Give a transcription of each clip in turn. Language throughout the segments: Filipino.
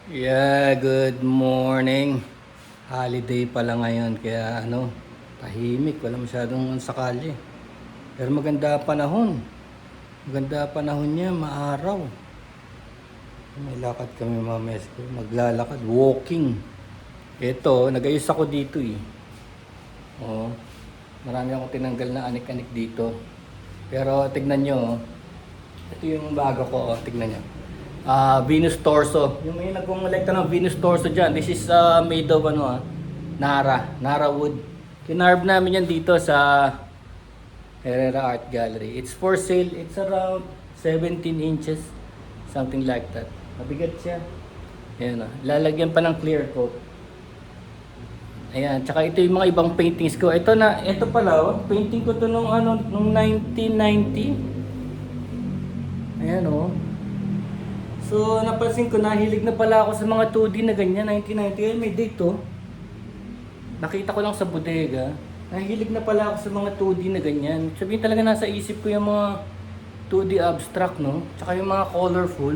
Yeah, good morning. Holiday pala ngayon kaya tahimik, wala masyadong sa kalye. Pero maganda panahon. Maganda panahon niya, maaraw. May lakad kami mamaya, maglalakad, walking. Ito, nagayos ako dito eh. Oh, marami akong tinanggal na anik-anik dito. Pero tignan nyo, ito yung bago ko, tignan nyo. Venus torso. Yung may nagkongolekta ng Venus torso dyan. This is made of Nara wood. Kinarve namin yan dito sa Herrera Art Gallery. It's for sale. It's around 17 inches. Something like that. Mabigat siya. Ayan o. Lalagyan pa ng clear coat. Ayan. Tsaka ito yung mga ibang paintings ko. Ito pala painting ko to nung 1990. Ayan o. So, napansin ko, nahilig na pala ako sa mga 2D na ganyan, 1990. Ay, may date to. Nakita ko lang sa bodega. Nahilig na pala ako sa mga 2D na ganyan. Sabihin talaga nasa isip ko yung mga 2D abstract, no? Tsaka yung mga colorful,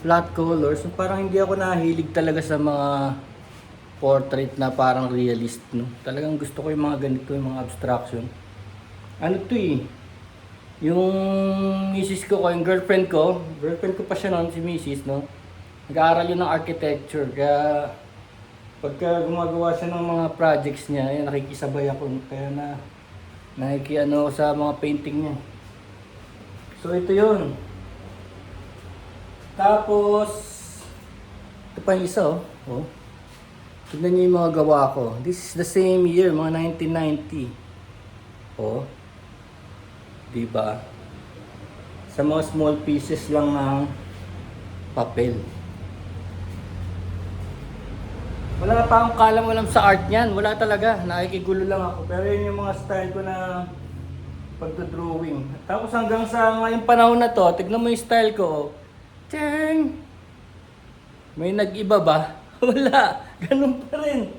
flat colors. So, parang hindi ako nahilig talaga sa mga portrait na parang realist, no? Talagang gusto ko yung mga ganito, yung mga abstraction. Ano to eh? Yung misis ko, yung girlfriend ko pa siya noon, si misis, no? Nag-aaral yun ng architecture, kaya pagka gumagawa siya ng mga projects niya, ayun, nakikisabay ako, kaya nakikiano sa mga painting niya. So ito yun. Tapos, ito pa yung isa, oh. Tignan niyo yung mga gawa ko. This is the same year, mga 1990. Oh. Diba? Sa mga small pieces lang ng papel. Wala pa akong kalam-alam sa art niyan. Wala talaga. Nakikigulo lang ako. Pero yun yung mga style ko na pagdodrawing. Tapos hanggang sa ngayong panahon na to, tignan mo yung style ko. Tiyang! May nag-iba ba? Wala. Ganun pa rin.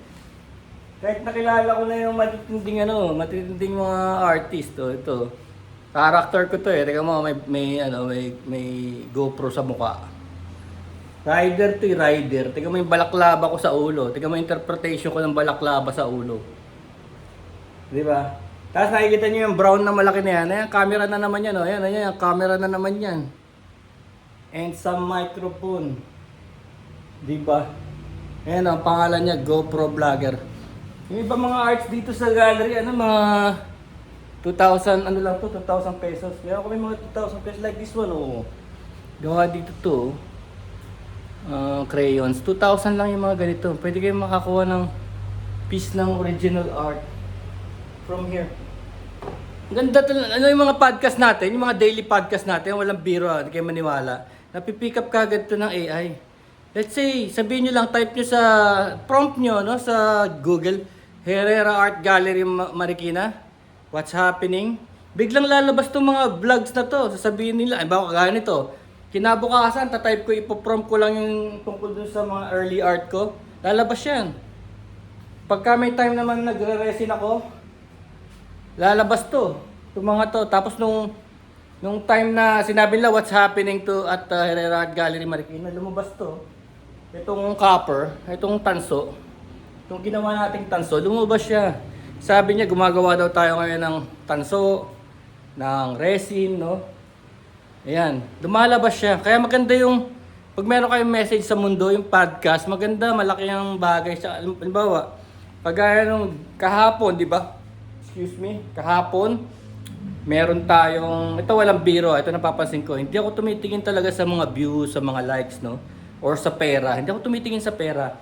Kahit nakilala ko na yung matitinding mga artist. Ito. Character ko to eh. Teka mo, may GoPro sa mukha. Rider to eh, rider. Teka mo yung balaklava ko sa ulo. Teka mo yung interpretation ko ng balaklava sa ulo. Di ba? Tapos nakikita niyo yung brown na malaki na yan. Ayan, camera na naman yan. Oh. Ayan, camera na naman yan. And some microphone. Di ba? Ayan, ang pangalan niya, GoPro Vlogger. Yung iba mga arts dito sa gallery, mga 2,000, 2,000 pesos. Meron kami mga 2,000 pesos like this one, oh. Gawa dito to, crayons. 2,000 lang yung mga ganito. Pwede kayong makakuha ng piece ng original art from here. Ganda talaga. Yung mga podcast natin, yung mga daily podcast natin, walang biro, hindi kayo maniwala. Napipick up kagad to ng AI. Let's say, sabihin nyo lang, type nyo sa prompt nyo, no, sa Google, Herrera Art Gallery Marikina. What's happening? Biglang lalabas tong mga vlogs na to. Sasabihin nila, ay baka kagaya nito. Kinabukasan, tatype ko, ipoprompt ko lang yung tungkol dun sa mga early art ko. Lalabas yan. Pagka may time naman nagre-resin ako, lalabas to. Itong mga to. Tapos nung time na sinabi nila what's happening to at Herrera Art Gallery Marikina, lumabas to. Itong copper, itong tanso. Itong ginawa nating tanso, lumabas siya. Sabi niya, gumagawa daw tayo ngayon ng tanso, ng resin, no? Ayan, lumalabas siya. Kaya maganda yung, pag meron kayong message sa mundo, yung podcast, maganda, malaki ang bagay siya. Halimbawa, pag kahapon, di ba? Excuse me, kahapon, meron tayong, ito walang biro, ito napapansin ko, hindi ako tumitingin talaga sa mga views, sa mga likes, no? Or sa pera, hindi ako tumitingin sa pera.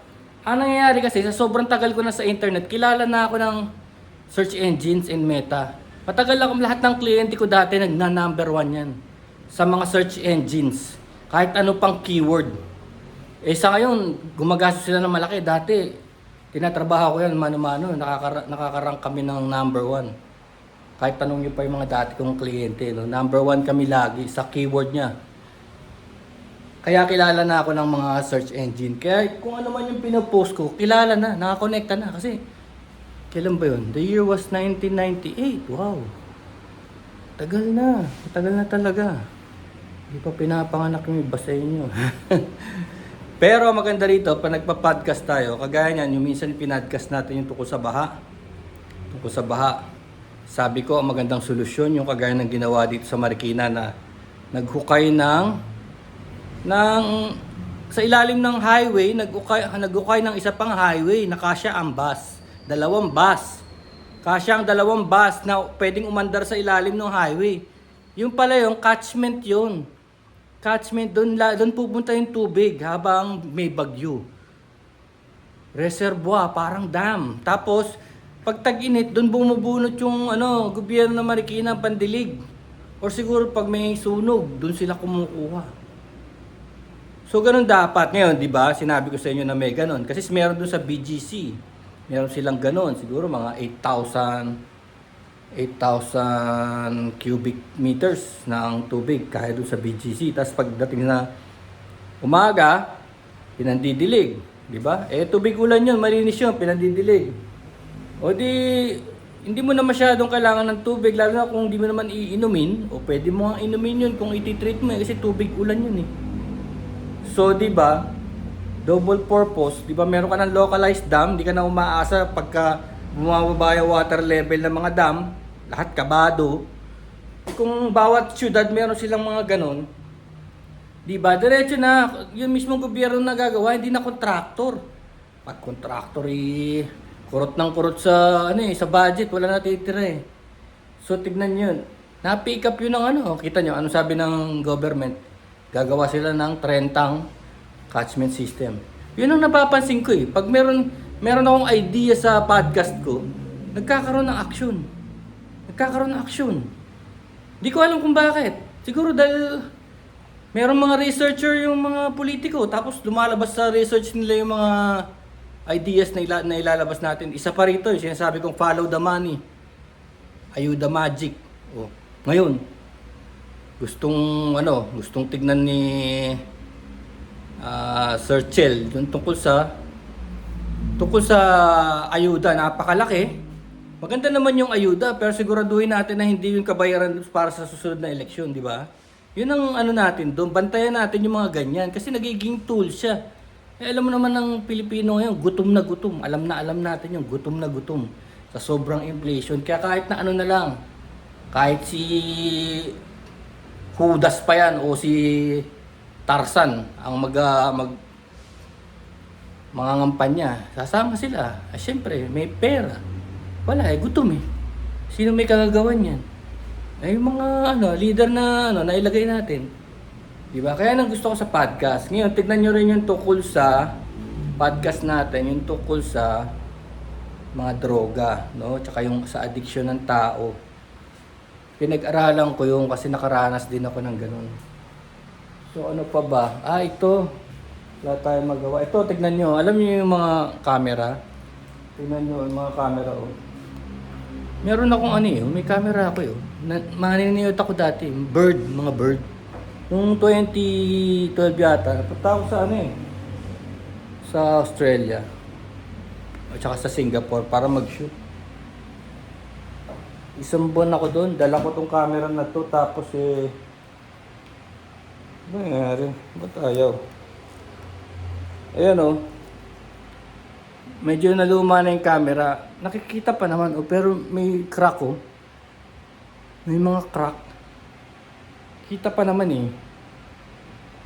Ang nangyayari kasi, sa sobrang tagal ko na sa internet, kilala na ako ng search engines and meta. Matagal ako, lahat ng kliyente ko dati nagna-number 1 yan. Sa mga search engines. Kahit ano pang keyword. Sa ngayon, gumagastos sila ng malaki. Dati, tinatrabaho ko yan mano-mano. Nakakarank kami ng number 1. Kahit tanong nyo pa yung mga dati kong kliyente. No? Number 1 kami lagi sa keyword niya. Kaya kilala na ako ng mga search engine. Kaya kung ano man yung pinopost ko, kilala na, nakakonekta na. Kasi kailan ba yun? The year was 1998. Wow. Tagal na. Tagal na talaga. Hindi pa pinapanganak yung iba sa inyo. Pero maganda rito, pag nagpa-podcast tayo, kagaya niyan, yung minsan pinodcast natin yung tungkol sa baha. Tungkol sa baha. Sabi ko, ang magandang solusyon yung kagaya ng ginawa dito sa Marikina na naghukay ng sa ilalim ng highway, naghukay ng isa pang highway na kasya ang bus. 2 bus. Kasya ang 2 bus na pwedeng umandar sa ilalim ng highway. Yung pala yung catchment yun. Catchment, doon pupunta yung tubig habang may bagyo. Reservoir, parang dam. Tapos, pag tag-init, doon bumubunot yung gobyerno ng Marikina, pandilig. Or siguro pag may sunog, doon sila kumukuha. So, ganun dapat. Ngayon, di ba, sinabi ko sa inyo na may ganun. Kasi meron doon sa BGC. Meron silang ganun. Siguro mga 8,000 cubic meters ng tubig kaya doon sa BGC. Tapos pagdating na umaga, pinandidilig. Di ba? Tubig ulan yun, malinis yun, pinandidilig. O di, hindi mo na masyadong kailangan ng tubig, lalo na kung hindi mo naman iinumin, o pwede mo nga inumin yun kung ititreat mo kasi tubig ulan yun eh. So, di ba, double purpose, di ba meron ka ng localized dam, di ka na umaasa pagka bumababa yung water level ng mga dam, lahat kabado. Kung bawat syudad meron silang mga ganon, di ba, diretso na, yung mismong gobyerno na gagawa, hindi na kontraktor. Pag kontraktor kurot ng kurot sa, sa budget, wala na titira eh. So, tignan yun. Na-pick up yun ng kita nyo, sabi ng government? Gagawa sila ng 30 catchment system. Yun ang napapansin ko eh. Pag meron akong idea sa podcast ko, nagkakaroon ng action. Nagkakaroon ng action. Di ko alam kung bakit. Siguro dahil meron mga researcher yung mga politiko, tapos lumalabas sa research nila yung mga ideas na ilalabas natin. Isa pa rito, yung sinasabi kong follow the money. Ayuda magic. Oh. Ngayon, gustong tignan ni Sir Chel yung tungkol sa ayuda, napakalaki. Maganda naman yung ayuda, pero siguraduhin natin na hindi yung kabayaran para sa susunod na eleksyon, di ba? Yun ang natin doon, bantayan natin yung mga ganyan kasi nagiging tool siya. Alam mo naman ng Pilipino ngayon, gutom na gutom. Alam natin yung gutom na gutom sa sobrang inflation. Kaya kahit na na lang, kahit si Judas pa yan o si Tarzan ang mangangampanya, sasama sila. Siyempre, may pera. Wala gutom eh. Sino may kagagawan yan? Yung mga leader na nailagay natin. Diba? Kaya nang gusto ko sa podcast. Ngayon, tignan nyo rin yung tungkol sa podcast natin, yung tungkol sa mga droga, no? Tsaka yung sa addiction ng tao. Pinag-aralan ko yung kasi nakaranas din ako ng ganun. So ano pa ba? Ito. Wala tayong magawa. Ito, tignan nyo. Alam nyo yung mga camera? Tignan nyo yung mga camera. Oh. Meron akong may camera ako. Maniniyot ako dati. Mga bird. Noong 2012 yata, napunta ako sa sa Australia. At saka sa Singapore para mag-shoot. Isang buwan ako doon, dala ko tong camera na to, tapos ano nangyari? Ba't ayaw? Ayan medyo naluma na yung camera. Nakikita pa naman pero may crack May mga crack. Kita pa naman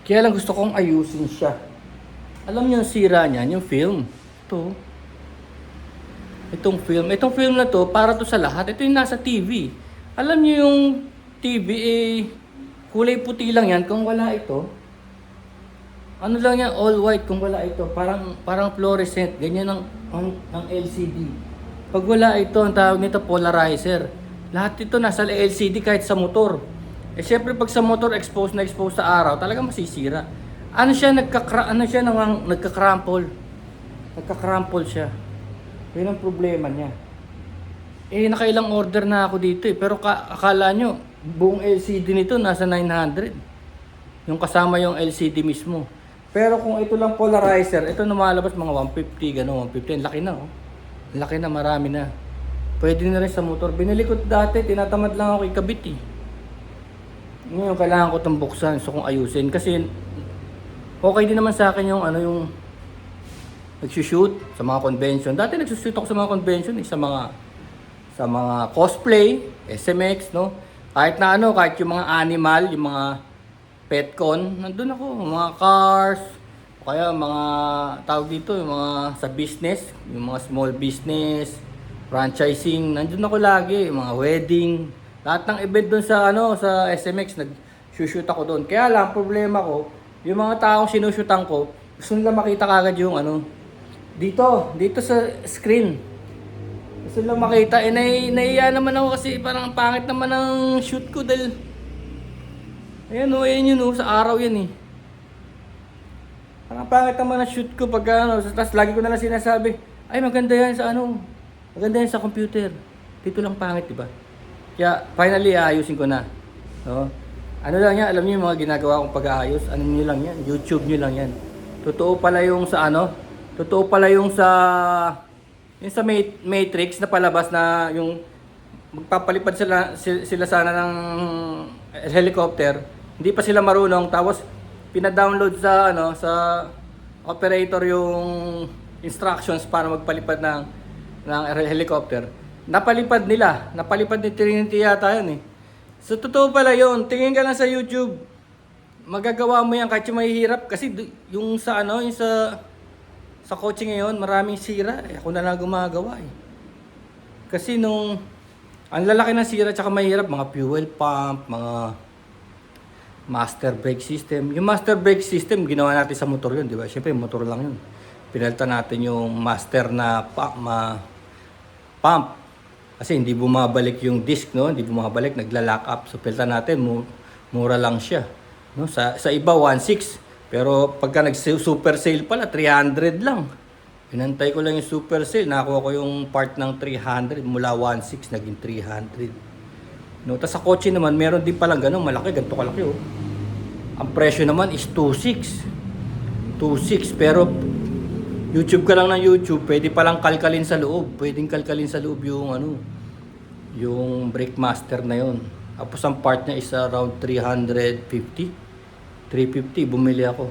Kaya lang gusto kong ayusin siya. Alam niyo yung sira niyan, yung film. Itong film na to, para to sa lahat. Ito yung nasa TV. Alam niyo yung TV, kulay puti lang yan kung wala ito. Ano lang yan, all white kung wala ito. Parang fluorescent. Ganyan ang LCD. Pag wala ito, ang tawag nito polarizer. Lahat ito nasa LCD kahit sa motor. Syempre pag sa motor exposed sa araw, talaga masisira. Nagka-crumple. Nagka-crumple siya. Yun ang problema niya. Nakailang order na ako dito pero akala nyo, buong LCD nito nasa 900. Yung kasama yung LCD mismo. Pero kung ito lang polarizer, ito lumalabas mga 150, gano'n, 150. Laki na Laki na, marami na. Pwede na rin sa motor. Binili ko dati, tinatamad lang ako ikabit Ngayon, kailangan ko itong buksan. So kung ayusin, kasi Okay din naman sa akin yung ano yung nagsushoot sa mga convention. Dati nagsushoot ako sa mga convention, sa mga cosplay, SMX, no? Kahit na ano, kahit yung mga animal, yung mga petcon, nandun ako, mga cars, o kaya mga tawag dito, yung mga sa business, yung mga small business, franchising, nandun ako lagi, yung mga wedding, lahat ng event dun sa ano, sa SMX, nag-shoot ako doon. Kaya lang, problema ko, yung mga taong sinushootan ko, gusto nila makita kagad yung ano, dito sa screen. Gusto lang makita. Naiya naman ako kasi parang ang pangit naman ang shoot ko dahil ayan yun sa araw yan eh. Parang pangit naman ang shoot ko pag ano, tapos lagi ko na lang sinasabi, ay maganda yan sa ano, maganda yan sa computer. Dito lang pangit, di ba? Kaya finally ayusin ko na. No? Ano lang yan, alam niyo yung mga ginagawa kong pag-aayos, ano niyo lang yan, YouTube niyo lang yan. Totoo pala yung sa ano, totoo pala yung sa Matrix na palabas na yung magpapalipad sila sana ng helicopter. Hindi pa sila marunong tapos pina-download sa ano sa operator yung instructions para magpalipad ng helicopter. Napalipad ni Trinity yata yun eh. So totoo pala yun. Tingin ka lang sa YouTube. Magagawa mo yan kahit yung mahihirap kasi yung sa ano, yung sa coaching ngayon, maraming sira. Ako na lang gumagawa eh. Kasi ang lalaki ng sira tsaka mahirap, mga fuel pump, mga master brake system. Yung master brake system, ginawa natin sa motor yun, di ba? Siyempre, motor lang yun. Pinalitan natin yung master na pump. Kasi hindi bumabalik yung disc, no? Hindi bumabalik, nagla-lock up. So, pinalitan natin, mura lang siya. No? Sa iba, 1.6. Pero pagka nag-super sale pala, 300 lang. Pinantay ko lang yung super sale. Nakakuha ko yung part ng 300. Mula 1.6 naging 300. No, tapos sa kotse naman, meron din palang ganun. Malaki, ganito kalaki oh. Ang presyo naman is 2.6. 2.6. Pero YouTube ka lang ng YouTube, pwede palang kalkalin sa loob. Pwedeng kalkalin sa loob yung ano, yung brake master na yon. Tapos ang part niya is around 350. 350, bumili ako.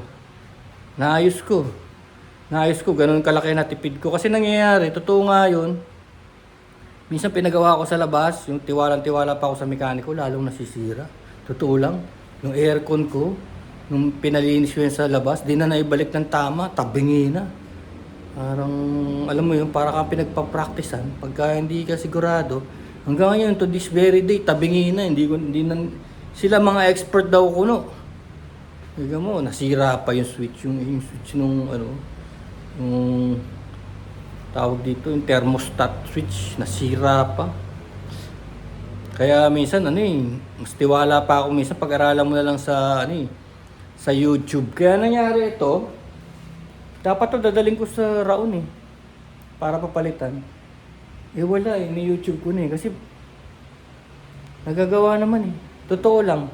Naayos ko, ganun kalaki na tipid ko. Kasi nangyayari, totoo nga yun. Minsan pinagawa ko sa labas, yung tiwalang-tiwala pa ako sa mekaniko, lalong nasisira. Totoo lang. Yung aircon ko, nung pinalinis ko yun sa labas, di na naibalik ng tama, tabingi na. Parang, alam mo yun, para kang pinagpa-practicean. Pagka hindi ka sigurado, hanggang ngayon, to this very day, tabingi na. Hindi na, sila mga expert daw kuno. Higa mo, nasira pa yung switch nung ano, yung tawag dito, yung thermostat switch, nasira pa. Kaya minsan ano mas tiwala pa ako minsan pag-aralan mo na lang sa ano sa YouTube. Kaya nangyari ito, dapat to dadaling ko sa Raon para papalitan. Wala ni YouTube ko kasi nagagawa naman Totoo lang.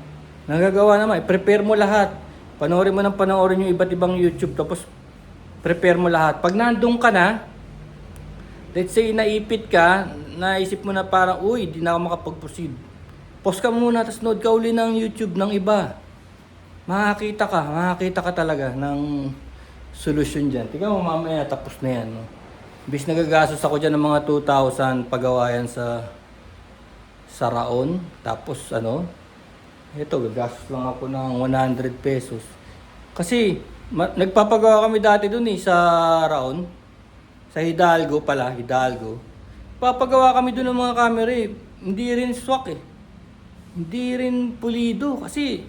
Nagagawa naman, prepare mo lahat. Panoorin mo ng panoorin yung iba't ibang YouTube tapos prepare mo lahat. Pag nandun ka na, let's say naipit ka, naisip mo na parang, uy, di na ako makapag-proceed. Pause ka muna, tapos nood ka uli ng YouTube ng iba. Makakita ka talaga ng solusyon dyan. Tingnan mo mamaya, tapos na yan. No? Bis nagagastos ako dyan ng mga 2,000 pagawa yan sa Raon. Tapos ito, gagastos lang ako ng 100 pesos. Kasi, nagpapagawa kami dati dun sa Raon. Sa Hidalgo. Papagawa kami dun ng mga camera Hindi rin swak Hindi rin pulido. Kasi,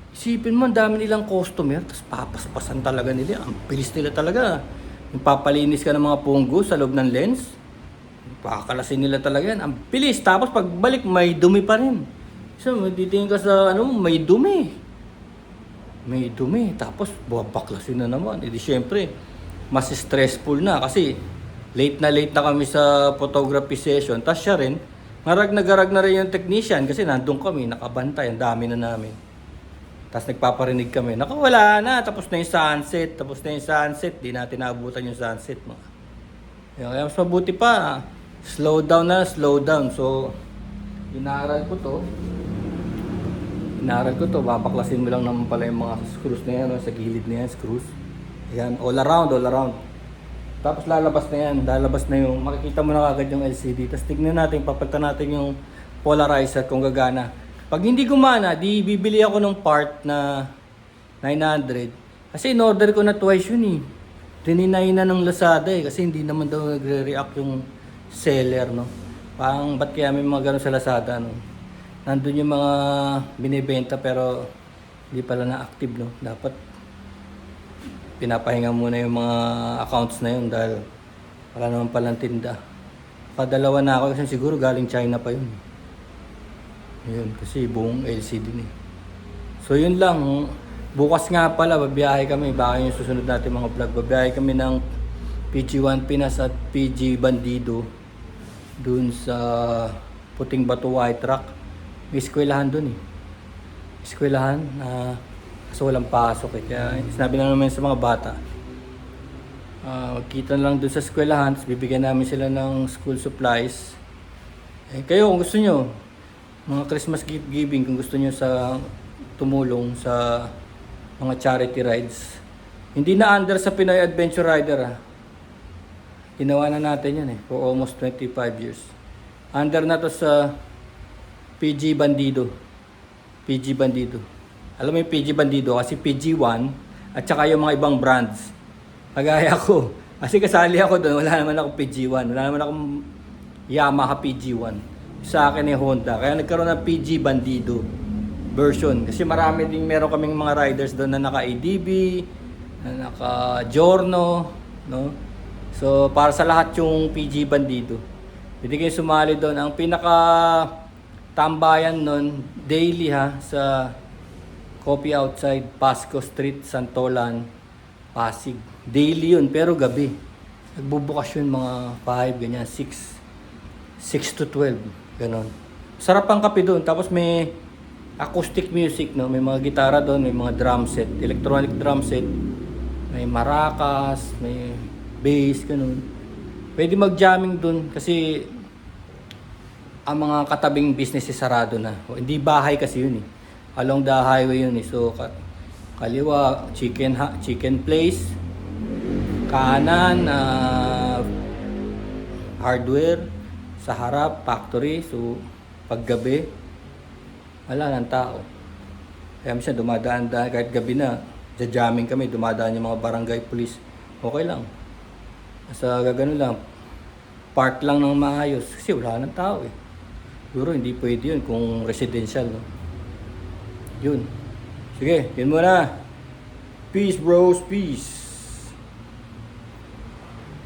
isipin mo, ang dami nilang customer. Tapos papaspasan talaga nila. Ang bilis nila talaga. Yung papalinis ka ng mga punggo sa loob ng lens. Pakakalasin nila talaga yan. Ang bilis. Tapos pagbalik, may dumi pa rin. So, titingin ka sa may dumi. Tapos, baklasin na naman. Di syempre, mas stressful na kasi late na kami sa photography session. Tapos siya rin, ngarag na rin yung technician kasi nandun kami, nakabantay, ang dami na namin. Tapos nagpaparinig kami, nakawala na, tapos na yung sunset, di natin naabutan yung sunset. Kaya mas mabuti pa, slow down. So, inaaral ko to. Inaral ko to, babaklasin mo lang naman pala yung mga screws na yan, no? Sa gilid na yan, screws. Ayan, all around, all around. Tapos lalabas na yan, lalabas na yung, makikita mo na kagad yung LCD. Tapos tignan natin, papalitan natin yung polarizer kung gagana. Pag hindi gumana, di bibili ako ng part na 900. Kasi in-order ko na twice yun eh. Tininay na ng Lazada eh, kasi hindi naman daw nagre-react yung seller, no? Parang ba't kaya may mga ganun sa Lazada, no? Nandun yung mga binibenta pero hindi pala na-active, no? Dapat pinapahinga muna yung mga accounts na yun dahil wala naman palang tinda. Kadalawa na ako kasi siguro galing China pa yun. Yun, kasi buong LCD eh. So yun lang. Bukas nga pala, babiyahe kami. Baka yung susunod natin mga vlog. Babiyahe kami ng PG1 Pinas at PG Bandido dun sa Puting Bato White Rock. May eskwelahan dun eh. Eskwelahan na kaso walang pasok eh. Kaya sinabi na naman sa mga bata. Magkita lang dun sa eskwelahan. Tapos bibigyan namin sila ng school supplies. Eh, kayo kung gusto nyo, mga Christmas gift giving, kung gusto nyo sa tumulong sa mga charity rides. Hindi na under sa Pinoy Adventure Rider Ginawa na natin yan eh for almost 25 years. Under na to sa PG Bandido. PG Bandido. Alam mo yung PG Bandido kasi PG1 at saka yung mga ibang brands. Kagaya ko. Kasi kasali ako doon, wala naman akong PG1. Wala naman akong Yamaha PG1. Sa akin ay Honda. Kaya nagkaroon ng PG Bandido version. Kasi marami din, meron kaming mga riders doon na naka-ADB, na naka-Giorno, no? So, para sa lahat yung PG Bandido. Pwede kayo sumali doon. Ang pinaka tambayan nun, daily sa Coffee Outside, Pasco Street, Santolan, Pasig. Daily yun, pero gabi. Nagbubukas yun mga 5, ganyan, 6 to 12, ganon. Sarap ang kape doon. Tapos may acoustic music, no? May mga gitara doon, may mga drum set, electronic drum set, may maracas, may bass, ganun. Pwede mag-jamming doon kasi ang mga katabing business is sarado na. Hindi bahay kasi yun eh. Along the highway yun eh. So kaliwa, chicken place, kanan, hardware, sa harap, factory. So paggabi, wala ng tao. Kaya minsan dumadaan-daan, kahit gabi na, jamming kami, dumadaan yung mga barangay police. Okay lang. Sa gagano lang, park lang ng maayos. Kasi wala ng tao eh. Siguro hindi pwede yun kung residential, no? Yun. Sige, yun muna. Peace bros, peace.